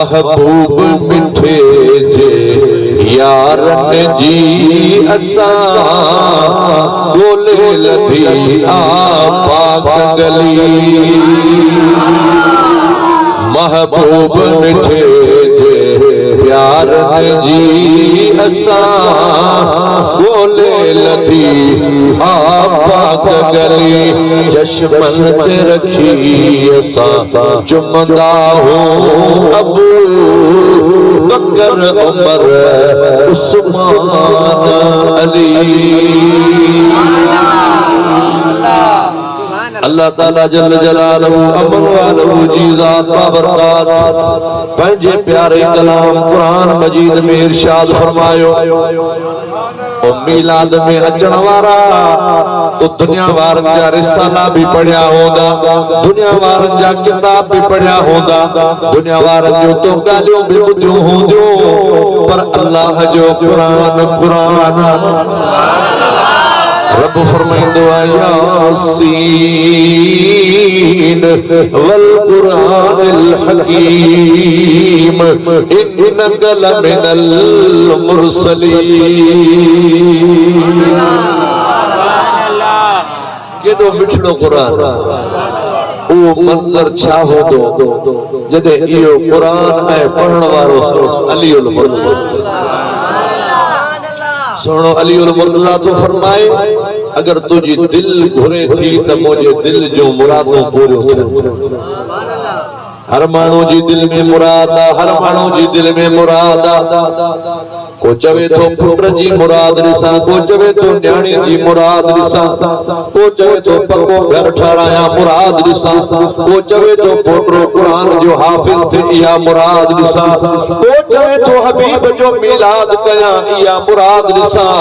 महबूब मिठे जे यारन जी असा बोले लधी आ पाक गली। महबूब मिठे जे प्यारन जी असा बोले लधी आ पाक गली। चश्मन ते रखी असा चुमदा हो अबू बकर उमर उस्मान अली। अल्लाह ताला जल जलालहू अमन वालहू जी ज़ात बाबरकात पंजे प्यारे कलाम कुरान मजीद में इरशाद फरमायो। मिलाद में अचण वारा तो दुनिया वारन जा रिसाला भी पढ़िया होंदा, दुनिया वारन जा किताब भी पढ़िया होंदा, दुनिया वारन जो तो गालियों भी ॿुधियूं हूंदियूं, पर अल्लाह जो कुरान कुरान रब फरमाइंदो आहे यासीन वल कुरानिल हकीम इन्नक लमिनल मुरसलीन। केॾो मिठड़ो कुरान, ओ मंज़र छा होंदो जॾहिं इहो कुरान ऐं पढ़ण वारो अली उल मुर्तज़ा सोनो अली उल मुर्तज़ा तो फरमाए अगर तुझी दिल घुरे थी त मुझे दिल जो मुरादों पूरो थियनि। हर माण्हू जी दिल में मुराद आ, हर माण्हू जी दिल में मुराद आ। को चवे तो पुट जी मुराद ॾिसां, को चवे तो न्याणी जी मुराद ॾिसां, को चवे तो पक्को घर ठाराया मुराद ॾिसां, को चवे तो पोटरो कुरान जो हाफिज थे इहा मुराद ॾिसां, को चवे तो हबीब जो मिलाद कया इहा मुराद ॾिसां,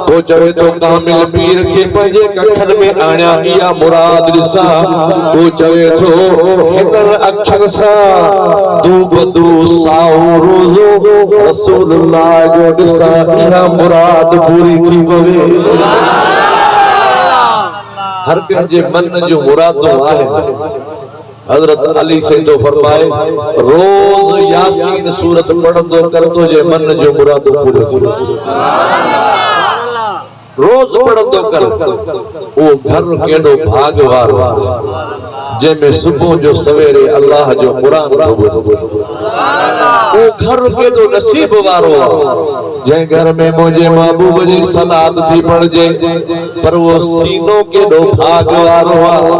को चवे तो कामिल पीर खे पंहिंजे कखन में आणिया इहा मुराद ॾिसां, को चवे तो हिनन अखियुनि सां दू बदू साओ रोज़ो रसूलुल्लाह जो ॾिसां इहा मुराद पूरी थी पवे। हर कंहिंजे मन जो मुरादों आहिनि। हजरत अली से तो फरमाए रोज यासीन सूरत पढ़ंदो कर तुझे मन जो मुरादों पूरी थी। रोज पढ़ंदो कर वो घर केॾो भाग वारो जंहिंमें सुबह जो सवेरे अल्लाह जो कुरान थो ॿुधो। वो घर केॾो नसीब वारो जंहिं घर में मुंहिंजे महबूब जी सलात थी पढ़जे, पर वो सीनो केॾो भाग वारो आहे।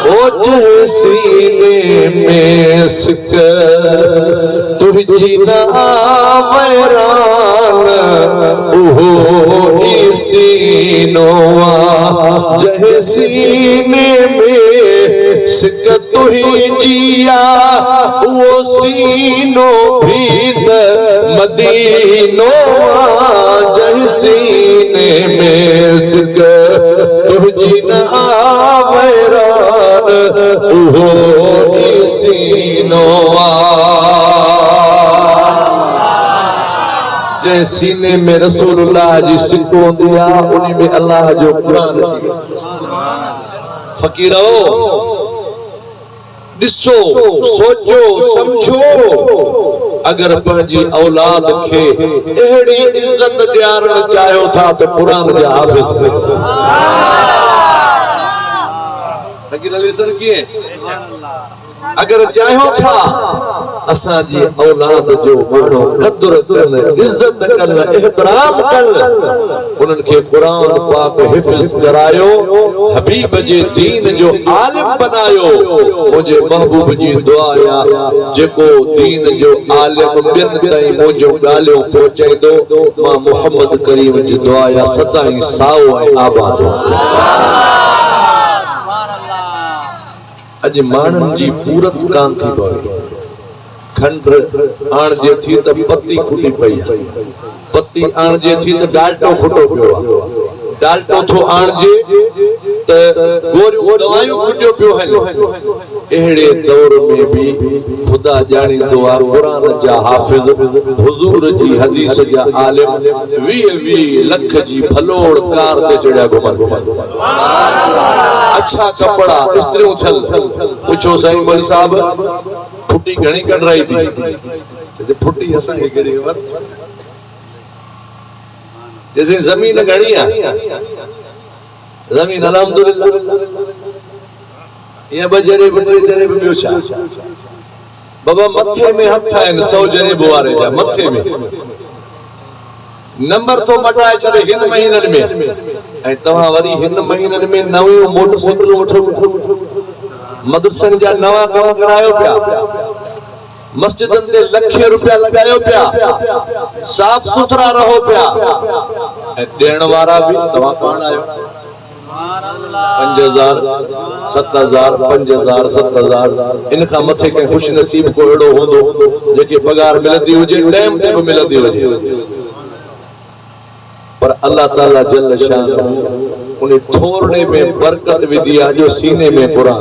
ओ जंहिं सीने में सिक तुंहिंजी न वैरान उहो ई सीनो आहे। जंहिं सीने में सिक तुंहिंजी आहे उहो सीनो भी त मदीनो आहे। जंहिं सीने में सिक तुंहिंजी न वैरान उहो ई सीनो आहे। जंहिं सीने में रसूलुल्लाह जी सिक हूंदी आहे उन में अल्लाह जो कुरान अची वेंदो। फकीरो ॾिसो सोचो समझो अगर पंहिंजी औलाद खे अहिड़ी इज्जत ॾियारणु चाहियो था त कुरान जा हाफ़िज़ कयो। फकीर अली सन कीअं अगर चाहियो था असां जी औलाद जो माण्हू क़दर कन, इज्जत कन, एहतराम कन, उन्हनि खे कुरान पाक हिफ़्ज़ करायो, हबीब जे दीन जो आलिम बनायो। मुंहिंजे महबूब जी दुआ या जेको दीन जो आलिम ॿियनि ताईं मुंहिंजूं ॻाल्हियूं पहुचाईंदो, मां मोहम्मद करीम जी दुआ या सदाईं साओ ऐं आबाद हो। अॼु माण्हुनि जी पूरत कान थी पवे। खंड आणजे थी त पत्ती खुटी पई आहे, पत्ती आणजे थी त डाल्टो खुटो पियो आहे, डाल्टो थो आणजे त गोरियूं दवायूं खुटियो पियो हले। अहिड़े दौर में भी खुदा ॼाणींदो आहे कुरान जा हाफ़िज़ हुज़ूर जी हदीस जा आलिम 20 लख जी भलोड़ कार ते चढ़िया घुमनि। अच्छा कपड़ा इस्त्रियूं थियल। पुछो साईं मौलवी साहब फुटी घणी कढ रही थी जैसे फुटी असां के केड़ी खबर जैसे जमीन घणी है जमीन अल्हम्दुलिल्लाह ये बजरे बटरे जरे बियो छा बाबा मथे में हथ आइन 100 जरे बुआरे जा मथे में नंबर तो मटाए चले हिन महीनन में ऐ तवा वरी हिन महीनन में नवी मोटरसाइकिल वठो मदरसन जा नवा कम करायो पिया मस्जिदन ते लखे रुपया लगायो पिया साफ सुथरा रहो पिया ऐ देण वारा भी तवा पाण आयो 5000 7000 5000 7000 इनका मथे के खुश नसीब को एड़ो होंदो जेके पगार मिलदी हुजे टाइम ते भी मिलदी हुजे पर अल्लाह ताला जल शान उन्हें थोड़े में बरकत विदिया जो सीने में कुरान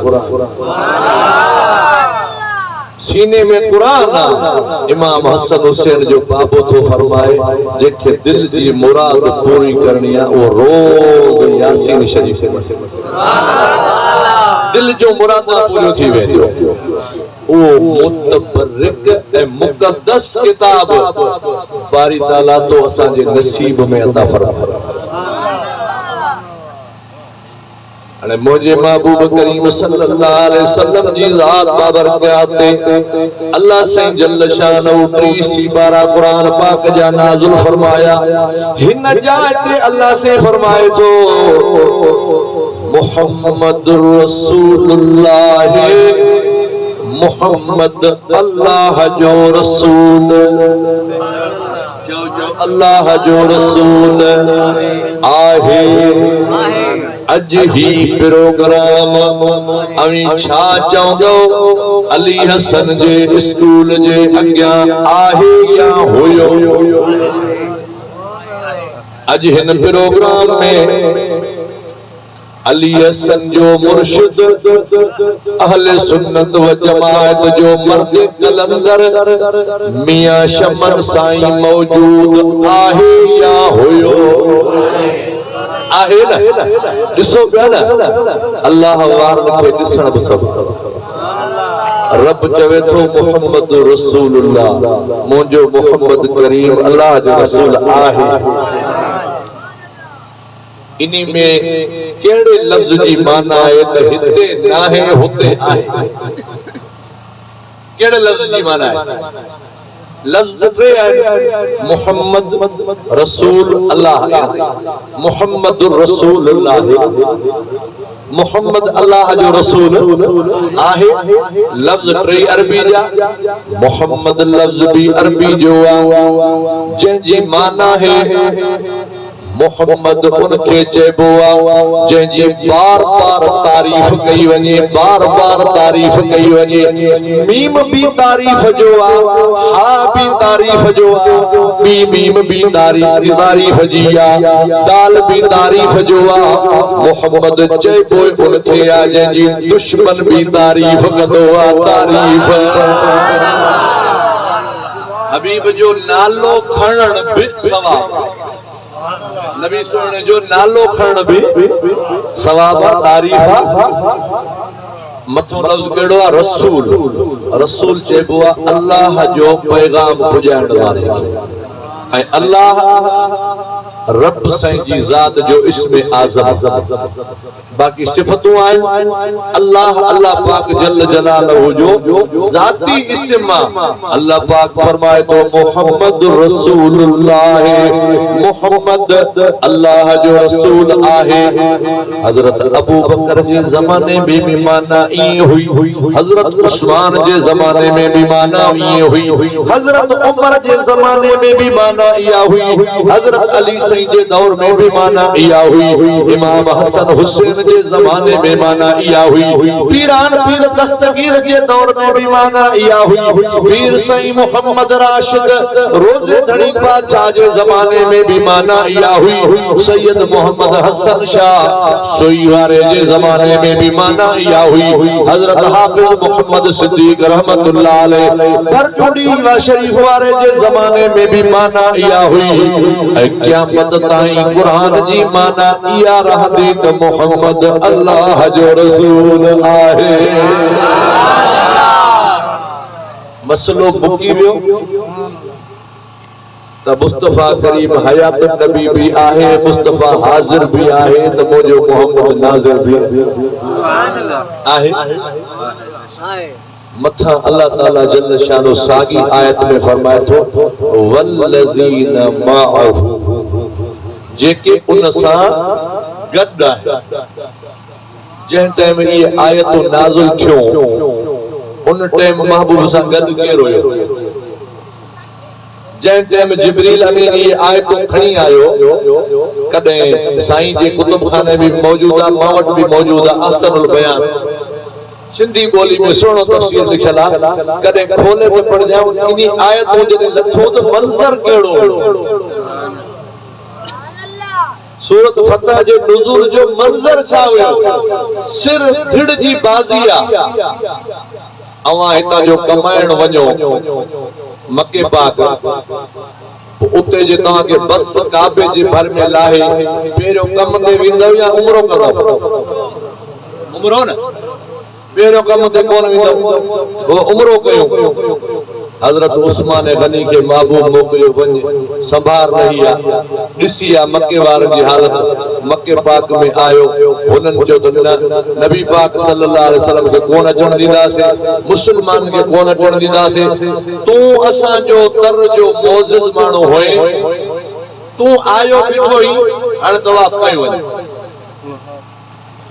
सीने में कुरान इमाम हसन हुसैन जो बाबो तो फरमाए जेके दिल जी मुराद पूरी करनी है वो रोज यासीन शरीफ दिल जो मुराद पूरी थी वेंदो ओ मुतबर्रिक ए मुकद्दस किताब बारी ताला तो असा जे नसीब में अता फरमाए अने मुझे महबूब करीम सल्लल्लाहु अलैहि वसल्लम जी जात बाबरकत अल्लाह से जल्ल शानहु 30 बारा कुरान पाक जा नाज़िल फरमाया हिन जाते अल्लाह से फरमाए तो मुहम्मदुर रसूलुल्लाह मुहम्मद अल्लाह जो रसूल जो अल्लाह जो रसूल आहे अज ही प्रोग्राम अवी छा चौंदो अली हसन जे स्कूल जे अग्या आहे या होयो अज हिन प्रोग्राम में अली हसन जो मुर्शिद अहले सुन्नत व जमात जो मर्द कलंदर मियां शमन साईं मौजूद आहे या होयो आहे ना ॾिसो पिया न अल्लाह वारन खे ॾिसण बि सब रब चवे थो मुहम्मद रसूलुल्लाह मुंहिंजो मुहम्मद करीम अल्लाह जो रसूल आहे इनी में केड़े लफ्ज जी माना है त हिते ना है होते आहे केड़े लफ्ज जी माना है लफ्ज ते है मुहम्मद रसूल अल्लाह मुहम्मदुर रसूलुल्लाह मुहम्मद अल्लाह जो रसूल आहे लफ्ज टे अरबी जा मुहम्मद लफ्ज भी अरबी जो जे जी माना है मोहम्मद उनके चेबो जंहिंजी बार बार तारीफ कई वञे बार बार तारीफ कई वञे मीम भी तारीफ जो हा भी तारीफ जो बी मीम भी तारीफ जी दाल भी तारीफ जो मोहम्मद चेबो उनके जंहिंजी दुश्मन भी तारीफ कंदो तारीफ हबीब जो नालो खणण भी सवाब नबी सोने जो नालो खण भी सवाब तारीफ मथो लफ्ज केड़ो आ रसूल रसूल चेबो अल्लाह जो पैगाम पुजाण वारे ऐ अल्लाह रब साईं जी जात जो इसमें आज़म बाकी सिफतों आइन अल्लाह अल्लाह पाक जल्ल जलालहु जो जाती इस्म अल्लाह पाक फरमाए तो मुहम्मद रसूलुल्लाह मुहम्मद अल्लाह जो रसूल आहे हजरत अबू बकर जे जमाने में भी माना ई हुई हजरत उस्मान जे जमाने में भी माना ई हुई हजरत उमर जे जमाने में भी माना इया हुई हजरत अली जे दौर में भी माना इया हुई इमाम हसन हुसैन जे जमाने में माना इया हुई पीरान पीर दस्तगीर जे दौर में भी माना इया हुई पीर सई मोहम्मद राशिद रोजे धड़ी बादशाह जे जमाने में भी माना इया हुई सैयद मोहम्मद हसन शाह सोई वारे जे जमाने में भी माना इया हुई हजरत हाफिज मोहम्मद सिद्दीक रहमतुल्लाह अलैह बरजोड़ी व शरीफ वारे जे जमाने में भी माना इया हुई क़यामत ताई कुरान जी माना इया रहंदी त मोहम्मद अल्लाह जो रसूल आहे मसलो मुकी वियो त मुस्तफा करीम हयात नबी भी आहे, मुस्तफा हाजिर भी आहे, त मोजो मोहम्मद नाज़िर भी आहे। मथा अल्लाह ताला जल्ल शानो सागी आयत में फरमाए थो वल्लज़ीन माअहू, जेके उन सां गड आहे। जंहिं टाइम ये आयत नाज़िल थियो उन टाइम महबूब सां गद केर हुयो? जंहिं टाइम जिब्रील अमीन ये आयत खणी आयो, कदे साईं जे कुतुब खाने भी मौजूद आहे, मां वटि भी मौजूद आहे। अहसनुल बयान सिंधी बोली में सुनो तफसीर लिखल आहे, कदे खोले तो पढ़ जाऊं इन आयत जदे लथो तो मंजर केड़ो। सूरत फतह जे नुज़ूल जो मंजर छा हुयो? सिर धिड़ जी बाज़ी आ। अवां हितां जो कमाइण वञो मके पाक, उते जे तव्हां के बस काबे जे भर में लाहे पहिरियों कम ते वेंदव या उमरो कंदव? उमरो न, पहिरियों कम ते कोन वेंदव, वो उमरो कयो। हजरत उस्मान गनी के महबूब मोकिलियो वञ संभार रही आ, ॾिसी आ मके वारनि जी हालत। मके पाक में आयो, हुननि चयो त नबी पाक सल्लल्लाहु अलैहि वसल्लम के कोन अचण दींदासीं, मुसलमान के कोन अचण दींदासीं। तू असां जो तर जो मोजिज़ माण्हू होए, तू आयो बीठो ही, हाणे तवाफ कयो वञ।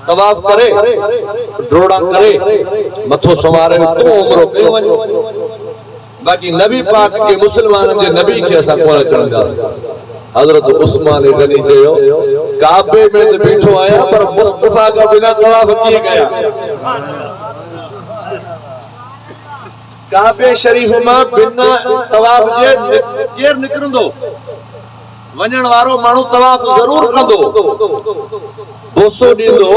तवाफ करे डोड़ा करे मथो संवारे तू उमरो कयो वञ। बाकी नबी पाक के मुसलमानन जे नबी के असा कोन अचण दींदासीं। हजरत उस्मान गनी चयो काबे में तो बीठो आया पर मुस्तफा का बिना तवाफ किए गया। काबे शरीफ में बिना तवाफ जे केर निकरंदो? वञण वारो माण्हू तवाफ जरूर कंदो, बोसो ॾींदो,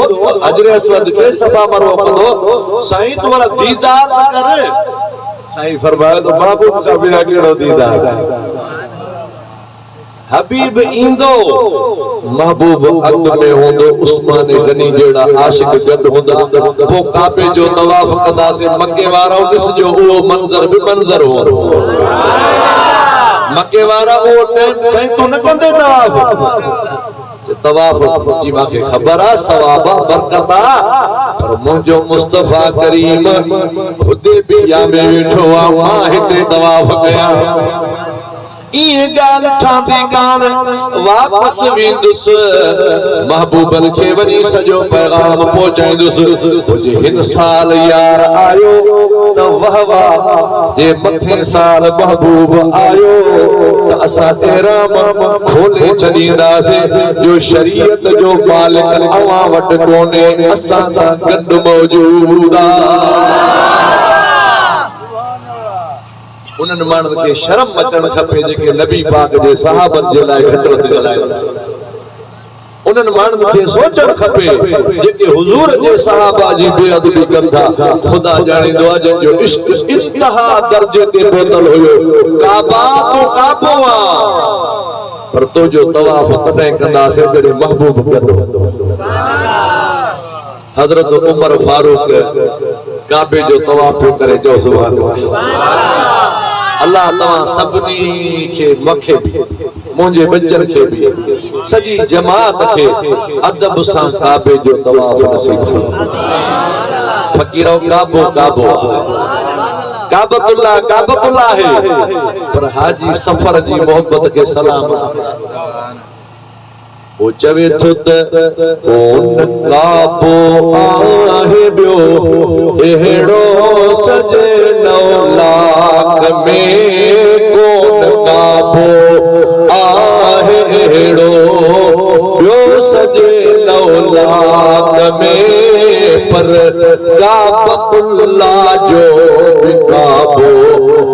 हजरे अस्वद के सफा मरो कंदो। साईं तू वाला दीदार न करे। साईं फरमाया तो महबूब का बिना केड़ो दीदार? हबीब इंदो महबूब अग में होंदो, उस्मान गनी जेड़ा आशिक गद होंदा, पो काबे जो तवाफ कंदा से मके वारा ॾिसजो उहो मंजर भी मंजर हो। मके वारा वो टाइम साईं तू न कंदे तवाफ? तवाफ जी माखे खबर आ, सवाब बरकत आ, पर मुंजो मुस्तफा करीम हुदैबिया में वेठो आ, मां हिते तवाफ कया। ये गाल ठांदी कान वापस वेंदुस, महबूबन के वनी सजो पैगाम पहुंचाईंदुस। जे हिन साल यार आयो त वहवा, जे मथे साल महबूब आयो त असां एराम खोले छॾींदासीं। जो शरीयत जो मालिक अवां वटि कोन्हे, असां सां गॾु मौजूद आ। उन्हनि माण्हुनि खे शर्म अचणु खपे जेके नबी पाक जे सहाबन जे लाइ घटि वधि ॻाल्हाइनि। उन्हनि माण्हुनि खे सोचणु खपे जेके हुजूर जे सहाबा जी बेअदबी कनि था। ख़ुदा ॼाणींदो आहे जंहिंजो इश्क इंतहा दर्जे ते पहुतल हुयो। काबा तो काबो आ, पर तो जो तवाफ तॾहिं कंदासीं जॾहिं महबूब गॾु हूंदो। हज़रत उमर फारूक काबे जो तवाफ करे चओ सुभान अल्लाह। अल्लाह तवां सभिनी खे मूंखे भी मुंहिंजे बच्चन खे भी सॼी जमात खे अदब सां काबे जो तवाफ नसीब फरमाए। फकीरो काबो काबो काबतुल्लाह काबतुल्लाह है, पर हाजी सफर जी मोहब्बत के सलाम। वो चवे थो त कोन काबो आहे ॿियो अहिड़ो सजे 9 लाख में, कोन काबो आहे अहिड़ो ॿियो सजे 9 लाख में, पर काबतुल्लाह जो भी काबो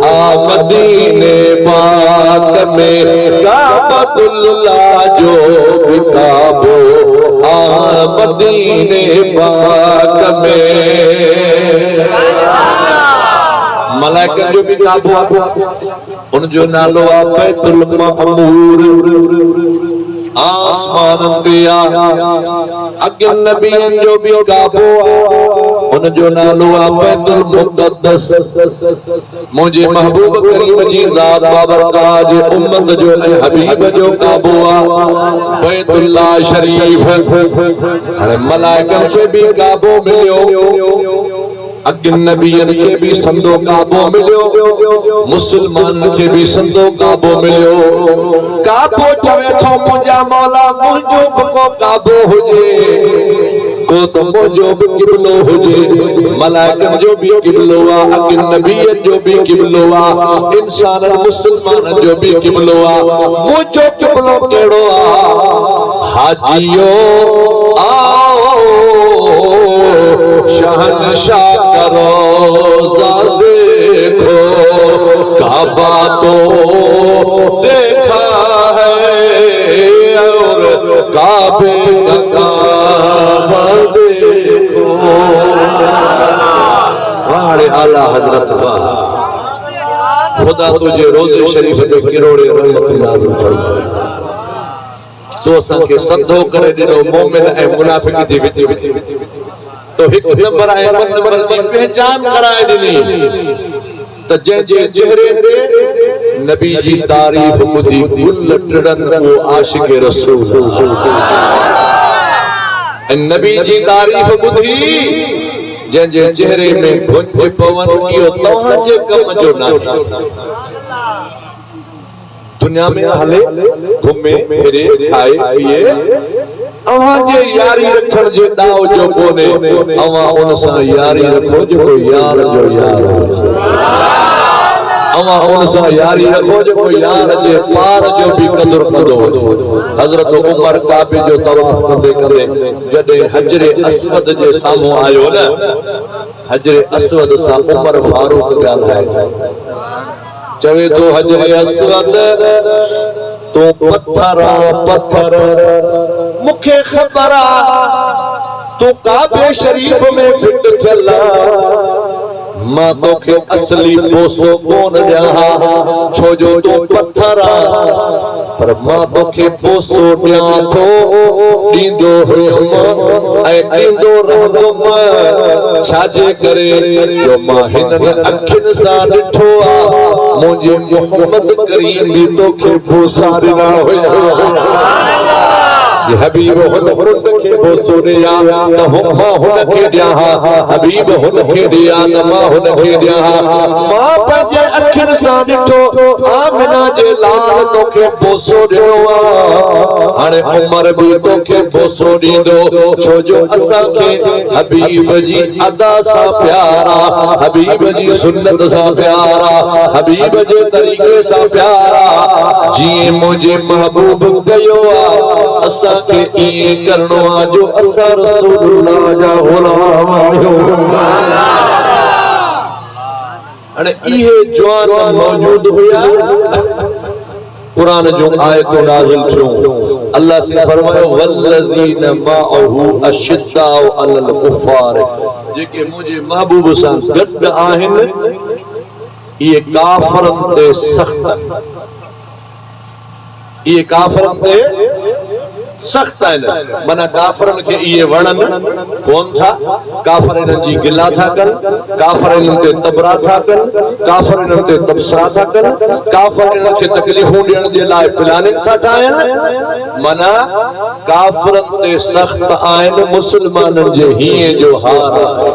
आ मदीने पाक में, काबतुल्लाह जो भी काबो आ मदीने पाक में। मलाइकन जो भी काबो आ, उन जो नालो आ बैतुल मामूर। आसमान ते आ, अगे नबियन जो भी काबो आ, उन जो नालो आ बैतुल मुक़द्दस। मुझे महबूब करीम जी ज़ात बाबरकात उम्मत जो ऐं हबीब जो काबो आ बैतुल्लाह शरीफ। हाणे मलाइकनि खे बि काबो मिलियो, अगिन नबियन के भी संदो काबो मिलियो, मुसलमान के भी संदो काबो मिलियो। काबो चवे थो मुंहिंजा मौला मुंहिंजो को काबो हुजे, को तो मुंहिंजो भी किबलो हुजे। मलाइकन जो भी किबलो आ, अगिन नबियन जो भी किबलो आ, इंसान मुसलमान जो भी किबलो आ। मुंहिंजो किबलो केड़ो आ? हाजियो आओ शहंशाह रोज़ा देखो, काबा तो देखा है और काबे का काबा देखो। वाड़े आला हजरत वाह, खुदा तुझे रोज़े शरीफ दे किरोड़े रहमत नाज़िल फरमाए। तो असांखे संदो करे ॾिनो मोमिन ऐं मुनाफ़िक़ जे विच में। तो एक नंबर है, ॿ नंबर की पहचान कराए ॾिनी त जंहिंजे चेहरे ते नबी जी तारीफ़ ॿुधी गुल टिड़नि वो आशिक़ रसूल। ऐं नबी जी तारीफ़ ॿुधी जंहिंजे चेहरे में गुंज पवन, इहो तव्हांजे कम जो नाहे। दुनिया में हले घुमे फिरे खाए पिए, अवां जे यारी रखण जे दाव जो कोने। अवां उन सां यारी रखो जेको यार जो यार हो। अवां उन सां यारी रखो जेको यार जे पार जो भी कदर कंदो हो। हजरत उमर काबे जो तवाफ कंदे कंदे जॾहिं हजरे अस्वद जे साम्हूं आयो न, हजरे अस्वद सां उमर फारूक ॻाल्हाए चवे तो हजरे अस्वद तो पत्थर पत्थर, मुखे खबर आ तो काबे शरीफ में फिट थियला, मां तोखे असली बोसो कोन ॾियां, छो जो तो पत्थर आ, पर मां तोखे बोसो ॾियां थो, ॾींदो हुयुमि ऐं ॾींदो रहंदुमि। छाजे करे जो मां हिननि अखियुनि सां ॾिठो आ, मुंहिंजे मोहम्मद करीम भी तोखे बोसा ॾिना हुया। जे हबीब हुन कुंड के बोसो ॾिया त मां हुनखे ॾियां, हबीब हुनखे ॾिया त मां हुनखे ॾियां। मां पंहिंजे अखियुनि सां ॾिठो आमिना जे लाल तोखे बोसो ॾिनो आ, हाणे उमर भी तोखे बोसो ॾींदो, छो जो असांखे हबीब जी अदा सां प्यार आ, हबीब जी सुन्नत सां प्यार आ, हबीब जे तरीक़े सां प्यार आ। जीअं मुंहिंजे महबूब कयो आ, असां के इए करणो आ जो असां रसूलुल्लाह जा गुलाम आहियूं। अने इहे जवान मौजूद हुया, कुरान जो आयत नाज़िल थियो। अल्लाह से फरमायो वल्लज़ीन माअहू अशिद्दाउ अलल कुफ़ार, जेके मुझे महबूब सां गॾु आहिनि इहे काफ़रनि ते सख़्त, इहे काफ़रनि ते सख्त है। मना काफरन के ये वर्णन कौन था? काफर इन्हनि जी गिला था कन, काफर इन्हनि ते तबरा था कन, काफर इन्हनि ते तबसरा था कन, काफर इन्हनि खे तकलीफ़ूं ॾियण जे लाइ प्लानिंग था ठाहिनि। मना काफरन ते सख्त आहिनि, मुसलमाननि जे हीए जो हार आहे,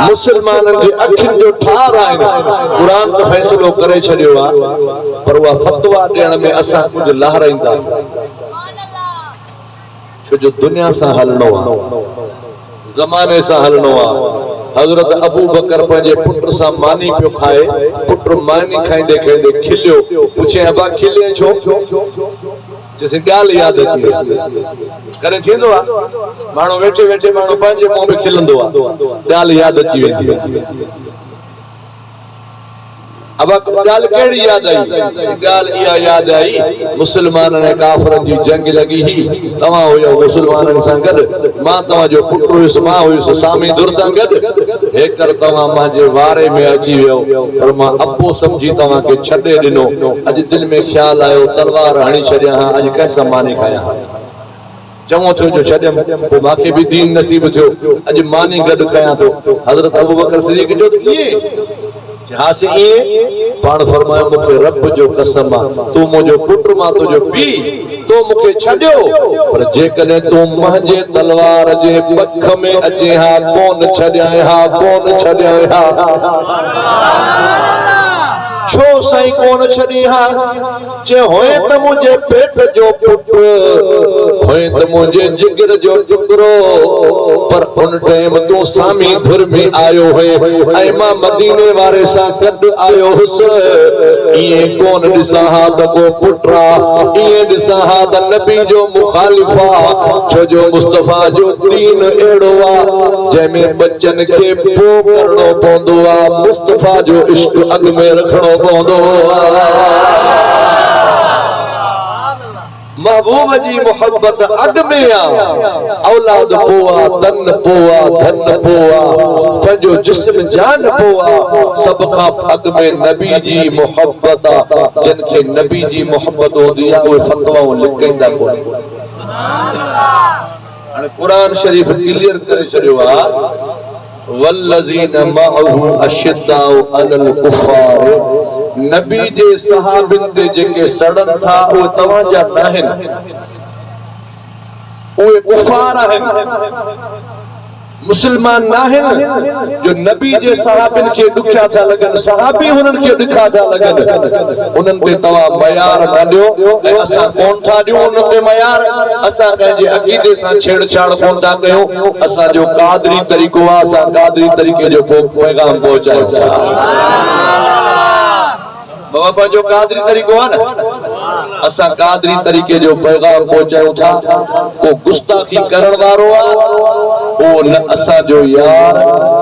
मुसलमाननि जे अखियुनि जो ठार आहिनि। कुरान तो फैसलो करे छॾियो आहे, पर उहा फतवा ॾियण में असां कुझु लहराईंदा, जो दुनिया से हलनो आ, जमाने से हलनो आ। हजरत अबू बकर पंहिंजे पुट सां मानी पियो खाए, पुट मानी खाईंदे खाईंदे खिलियो, पुछे अबा खिले छो? जैसे ॻाल्हि याद अची करे थींदो आ, माण्हू वेठे वेठे माण्हू पंहिंजे मुंहं में खिलंदो आ, ॻाल्हि याद अची वेंदी आहे। अब गाल केड़ी याद आई? गाल इया याद आई, मुसलमान ने काफरन जी जंग लगी ही, तवा होयो मुसलमानन सां गड, मां तवा जो पुट हुयुस, मां हुयुस सामी दुर सां गड, हेकर तवा मांजे वारे में अची वियो, पर मां अब्बो समझी तवा के छडे दिनो। अज दिल में ख्याल आयो तलवार हणी छड्या, अज कैसा मानी खाया। चवो छो जो छडम तो माके भी दीन नसीब थियो अज मानी गड खया तो हजरत अबू बकर सिद्दीक़ जो ये हाँ से ये पाण फरमायो मुखे रब जो कसम तू मुझो पुट मा तो जो पी तो मुखे छड्यो पर जे कने तू महजे तलवार जे पख में अचे हा कौन छड्या हा कौन छड्या हा छो साईं कौन छड़ी हा जे होए त मुझे पेट जो पुट होए त मुझे जिगर जो टुकरो पर उन टाइम तू सामी धुर में आयो है ऐ मां मदीने वारे सा गद आयो हुस ये कौन दिसा हा त को पुटरा ये दिसा हा त नबी जो मुखालिफा छो जो मुस्तफा जो दीन एड़ो आ जे में बच्चन के पो करनो पोंदो आ मुस्तफा जो इश्क अग में रखनो महबूब जी मोहब्बत अग में आ औलाद पोआ तन पोआ धन पोआ पंजो जिस्म जान पोआ सब का अग में नबी जी मोहब्बत जिन के नबी जी मोहब्बत होंदी आ वो फतवा लिखंदा कोन सुभान कुरान शरीफ क्लियर करे छड़ियो आ वल्लज़ीन मअहु अशिद्दाउ अलल कुफ़ार नबी जे सहाबिन ते जेके सड़न था वो तवा जा नाहिन वो कुफ़ार हैं मुसलमान नाहिन जो नबी जे सहाबिन के दुखया था लगन सहाबी उनन के दुखा था लगन उनन ते तवा मयार मांडियो ए असा कोन था दियो उनन ते मयार असा कहे अकीदे सा छेड़छाड़ कोन था कयो असा जो कादरी तरीको आ असा कादरी तरीके जो पैगाम पहुंचायो था बाबा जो कादरी तरीको आ ना असा कादरी तरीके जो पैगाम पहुंचायो था को गुस्ताखी करण वारो आ ओ न असा जो यार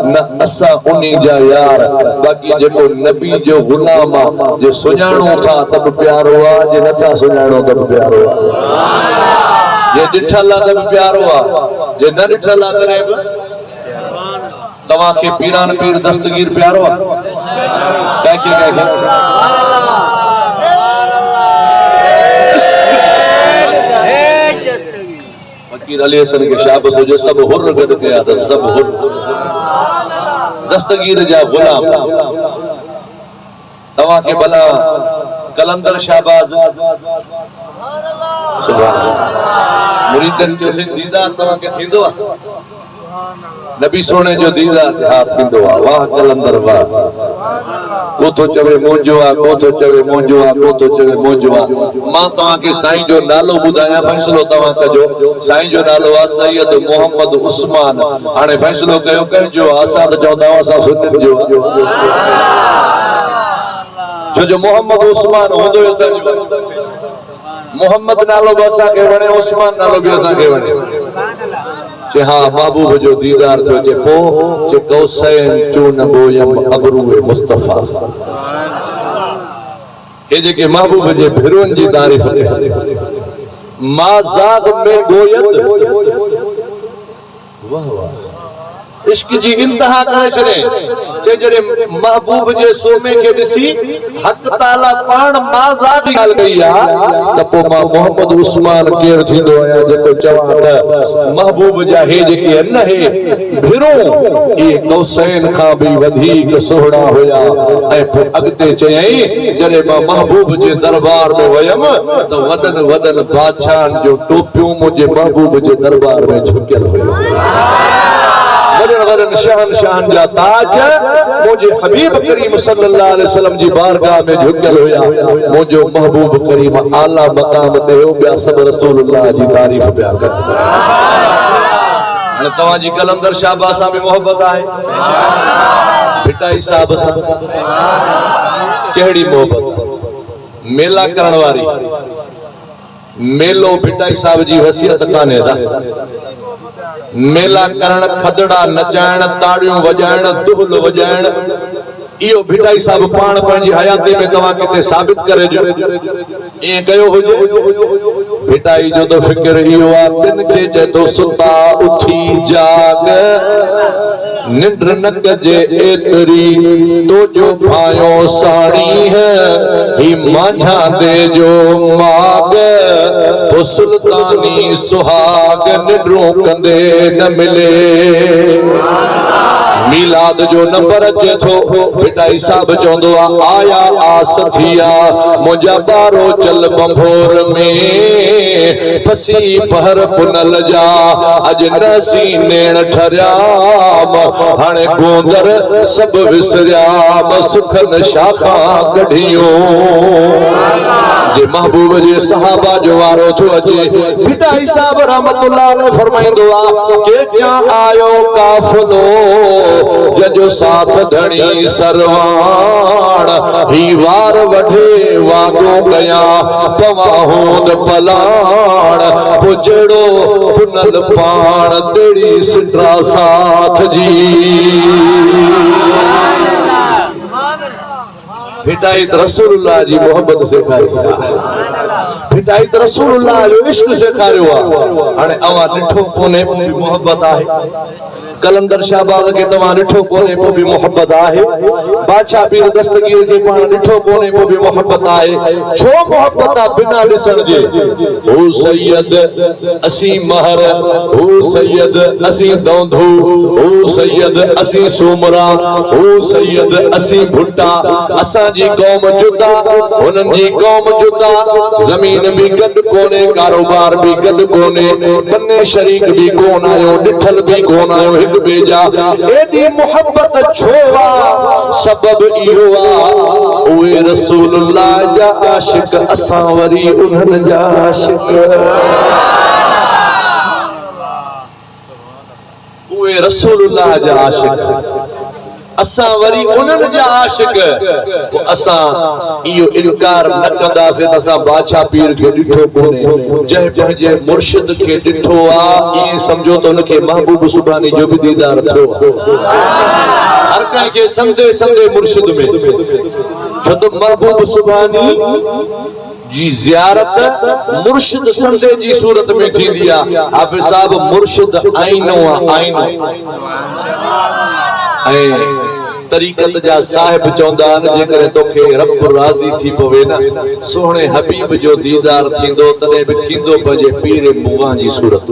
न असा उन्हीं जा यार बाकी जेको नबी जो गुलाम आ जे सुञाणो था तब प्यारो आ जे नथा सुञाणो तब प्यारो आ जे ॾिठल आ तब प्यारो आ जे न ॾिठल आ करे तवा के पीरान पीर दस्तगीर प्यारो आ काके फकीर अली हसन के शाबस हो जो सब हुर गद गया था सब हुर दस्तगीर जा गुलाम तवा के भला कलंदर शाहबाज सुभान अल्लाह मुरीदन जो से दीदार तवा के थींदो नबी सोने जो दीदार हा थींदो वाह कलंदर वाह को तो चवे मोंजो आ को तो चवे मोंजो आ को तो चवे मोंजो आ मां तवा के साईं जो नालो बुधाया फैसलो तवा कजो साईं जो नालो आ सैयद मोहम्मद उस्मान हाने फैसलो कयो कजो असा तो चवंदा असा सुन्नत जो जो मोहम्मद उस्मान होंदो असा जो मोहम्मद नालो बसा के वणे उस्मान नालो भी असा के वणे चे हाँ महबूब जो दीदार थो चे पो चे कौसैन चून बोयम अबरूए मुस्तफा हे जेके महबूब जे भिरुन जी तारीफ के माज़ाग में गोयत वाह वाह इश्क जी इंतहा करे छने जे जरे महबूब जे सोमे के दिसी हक ताला पान माज़ाग गाल गई आ त पो मोहम्मद उस्मान केर थींदो आया जेको चवा त महबूब जा हे जेके न हे भिरो ए कौसैन खा भी वधिक सोहणा होया ए फिर अगते चयई जरे महबूब जे दरबार में वयम त वदन वदन बादशाह जो टोपियों मुझे महबूब जे दरबार में झुकियल होया वदन वदन शहन शहन जा ताज मुझे हबीब करीम सल्लल्लाहु अलैहि वसल्लम जी बारगाह में झुकियल होया मुझो महबूब करीम आला मकाम ते हो बिया सब रसूलुल्लाह जी तारीफ पिया कर अने तवा जी कलंदर शाहबाज सा में मोहब्बत है भिटाई साहब सा केड़ी मोहब्बत मेला करण वारी मेलो भिटाई साहब जी वसियत काने दा मेला करण खदड़ा नचाण ताड़ियों वजाण दुबल वजाण इयो भिटाई साहब पाण पंहिंजी हयाती में तवा किथे साबित करे जो ए कयो हुजे भिटाई जो तो फिक्र इयो आ बिन के जे तो सुता उठी जाग निंद्र न कजे एतरी तो जो भायो साड़ी है ही माझा दे जो माग तो सुल्तानी सुहाग निड्रो कंदे न मिले मीलाद जो नंबर अचे थो बेटा हिसाब चवंदो आया आस थिया मुंहिंजा बारो चल बंभोर में फसी पहर पुनल जा अज नसी नेण ठरियाम हाणे गोंदर सब विसरियाम सुखन शाखा कढियो जे महबूब जे सहाबा जो वारो थो अचे बेटा हिसाब रहमतुल्लाह अलैहि फरमाइंदो के जा आयो काफिलो जजो साथ धणी सरवाण ही वार वढे वागो गया पवा होंद पलाण पुजड़ो पुनल पाण तेड़ी सिटरा साथ जी फिटाइत रसूलुल्लाह जी मोहब्बत सेखारी फिटाइत रसूलुल्लाह जो इश्क सेखारियो हाणे अवा ॾिठो कोने मोहब्बत आहे कलंदर शाहबाज के तव्हां ॾिठो कोने पोइ बि मोहब्बत आहे बादशाह पीर दस्तगीर के पाण ॾिठो कोने पोइ बि मोहब्बत आहे छो मोहब्बत आहे बिना ॾिसण जे हू सैयद असी महर हू सैयद असी दौंधू हू सैयद असी सूमरा हू सैयद असी भुट्टा असां जी कौम जुदा हुननि जी कौम जुदा ज़मीन भी गॾु कोने कारोबार भी गॾु कोने बन्ने शरीक भी कोन आयो ॾिठल भी कोन आयो बेजा एडी मोहब्बत छोवा सबब इहो आ ओए रसूलुल्लाह जा आशिक असां वरी उन्हनि जा आशिक ओए रसूलुल्लाह जा आशिक असां वरी उन्हनि जा आशिक असां इहो इनकार न कंदासीं त असां बादशाह पीर खे ॾिठो कोन्हे जंहिं पंहिंजे मुर्शिद खे ॾिठो आहे ईअं सम्झो त उनखे महबूब सुभानी जो बि दीदार थियो हर कंहिंखे संदे संदे मुर्शिद में छो त महबूब सुभानी जी ज़ियारत मुर्शिद संदे जी सूरत में थींदी आहे हाफ़िज़ साहब मुर्शिद आईनो आईनो तरीक़त जा साहिब चवंदा आहिनि जेकॾहिं तोखे रब राज़ी थी पवे न सोहणे हबीब जो दीदार थींदो तॾहिं बि थींदो पंहिंजे पीर मुगा जी सूरत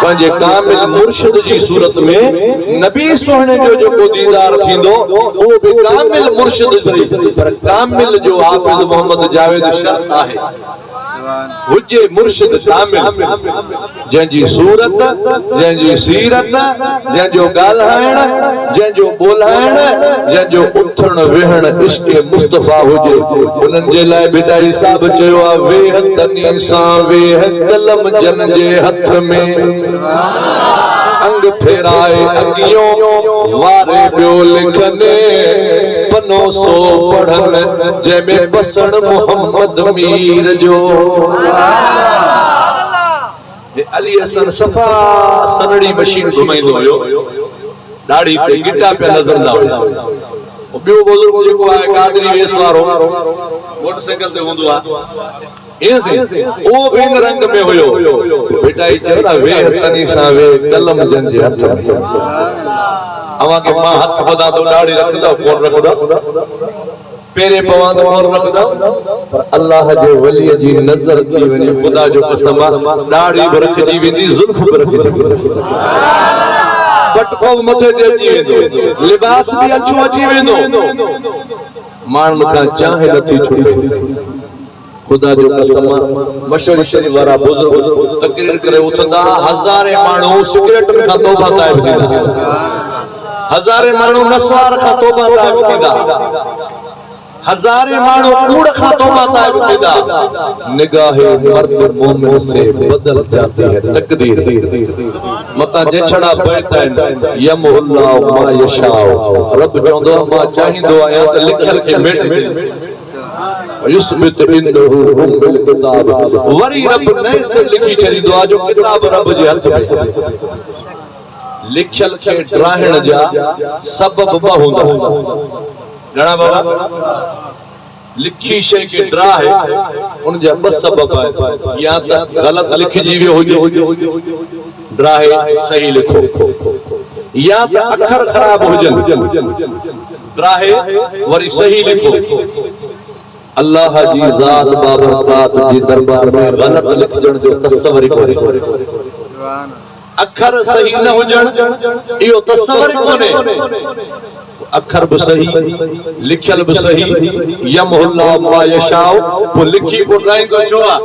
पंहिंजे कामिल मुर्शिद जी सूरत में नबी सोहणे जो जेको दीदार थींदो उहो बि कामिल मुर्शिद पर कामिल जो हाफ़िज़ मोहम्मद जावेद शर्त आहे हुजे मुर्शिद कामिल जंहिंजी सूरत जंहिंजी सीरत जंहिंजो ॻाल्हाइण जंहिंजो ॿोलाइण जंहिंजो उथण वेहण इश्क़ मुस्तफ़ा हुजे उन्हनि जे लाइ बेटा हिसाब चयो आहे वेह तनी सां वेह कलम जन जे हथ में अंग फेराए अगियो वारे ॿियो लिखने पनो सो पढ़न जंहिंमें बसण मोहम्मद मीर जो अली हसन सफ़ा सनड़ी मशीन घुमाईंदो हुयो दाढ़ी ते गिटा पे नज़र न हुया ॿियो बुज़ुर्ग जेको आहे कादरी वेस वारो मोटरसाइकिल ते हूंदो आहे ऐसे ओ बिन रंग में हुयो बेटा ई चयो ना वेह तनी सां वेह कलम जन जे हथ में अवा के मां हथ बदा तो दाढ़ी रखदा कोन रखदा पेरे पवा तो कोन रखदा पर अल्लाह जे वली जी नजर थी वने खुदा जो कसम दाढ़ी भी रखजी वेंदी जुल्फ भी रखजी पटको मथे ते अची वेंदो लिबास भी अच्छो अची वेंदो माण्हुनि खां चाहे नथी छुटे खुदा जो कसम मशहूर शरीफ वारा बुजुर्ग तकरीर करे उथंदा हज़ारे माण्हू सिगरेटन खां तौबा ताइब थींदा हज़ारे माण्हू नस्वार खां तौबा ताइब थींदा हज़ारे माण्हू कूड़ खां तौबा ताइब थींदा निगाहे मर्द मोमिन से बदल जाती है तकदीर मता जे छड़ा बयता है यमहुल्लाह मा यशाओ रब चवंदो मां चाहींदो आहियां त लिखल खे मेट युस्बित इन्नहु बिल किताब वरी रब नए से लिखी छॾींदो आहे जो किताब रब जे हथ में लिखल खे ड्राहण जा सबब ब हूंदा घणा बाबा लिखी शे के ड्राहे उन जा ब सबब है या त गलत लिखजी वियो हुजे ड्राहे सही लिखो या त अखर खराब हुजन ड्राहे वरी सही लिखो अल्लाह जी ज़ात बाबरकात जी दरबार में गलत लिखजण जो तस्वर ही कोने अखर सही न हुजण इहो तस्वर ही कोने अखर भी सही लिखल भी सही यमहुल्लाह मा यशाउ वो लिखी को ड्राइंग छो आ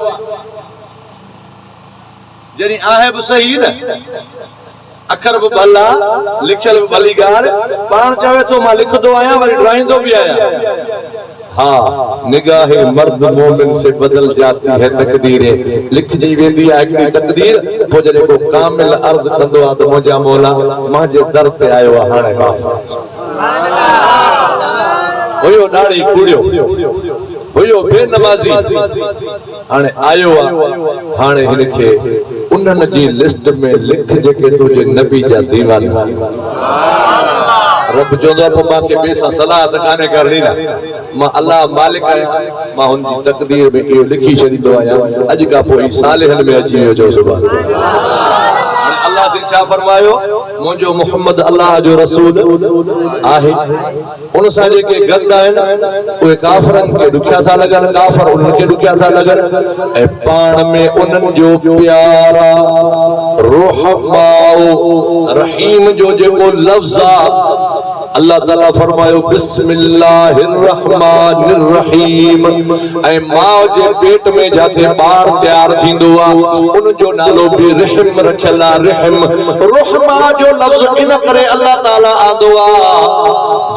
जणी आहे भी सही न अखर भी भला लिखल भी भली गाल पाण चवे तो मां लिखदो आया वरी ड्राइंदो भी आया हाँ निगाहे मर्द मोमिन से बदल जाती है तकदीरें लिख जी वेंदी है हिकड़ी तकदीर पो जरे को कामिल अर्ज कंदो आ तो मुंहिंजा मौला मां जे दर ते आयो आ हाणे माफ़ हुयो ॾाढ़ी कूड़ियो हुयो बेनमाज़ी हाणे आयो आ हाणे हिनखे उन्हनि जी लिस्ट में लिख जेके तुंहिंजे नबी जा दीवाना रब चवंदो आहे मां खे ॿिए सां सलाह त कान्हे करणी न मां अल्लाह मालिक आहियां मां हुनजी तकदीर में इहो लिखी छॾींदो आहियां अॼु खां पोइ सालिहनि में अची वियो सुभाणे अल्लाह से छा फरमायो मुंहिंजो मोहम्मद अल्लाह जो रसूल आहे उन सां जेके गद आहिनि उहे काफ़रनि खे ॾुखिया था लॻनि काफ़र उन्हनि खे ॾुखिया था लॻनि ऐं पाण में उन्हनि जो प्यारा रहमाउ रहीम जो जेको लफ़्ज़ आहे अल्लाह ताला फरमायो बिस्मिल्लाहिर रहमानिर रहीम ऐं मां जे पेट में जाते ॿार तैयार थींदो आहे उन जो नालो बि रहम रखियल आहे रहम रहमा जो लफ़्ज़ इन करे अल्लाह ताला आंदो आहे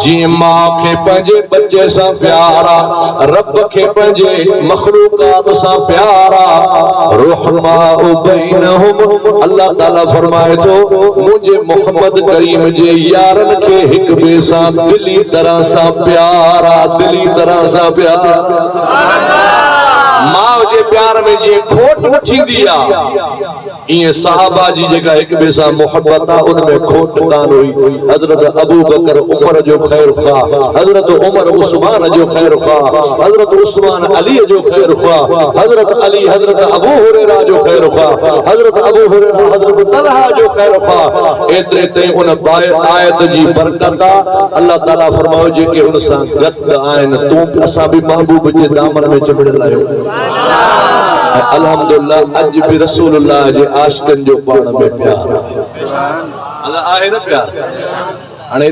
जीअं मां खे पंहिंजे बच्चे सां प्यार आहे रब खे पंहिंजे मखलूकात सां प्यार आहे रहमा बैनहुम अल्लाह ताला फरमाए थो मुंहिंजे मोहम्मद करीम जे यारनि खे हिक सा दिली तरह सा प्यारा दिली तरह सा प्यार मां जे प्यार में जी खोट न थींदी आ ये सहाबा जी जेका एक बे सा मोहब्बत आ उनमें खोट कान हुई हजरत अबू बकर उमर जो खैर खा हजरत उमर उस्मान जो खैर खा हजरत उस्मान अली जो खैर खा हजरत अली हजरत अबू हुरैरा जो खैर खा हजरत अबू हुरैरा हजरत तलहा जो खैर खा एतरे ते उन आयत जी बरकत अल्लाह ताला फरमायो जेके उन सां गद आइन तू असा भी महबूब जे दामन में चिबड़ल आयो अल्हम्दुलिल्लाह अज भी रसूलुल्लाह जे आशिकन जो पाण में प्यार अल्लाह आहे न प्यार हाणे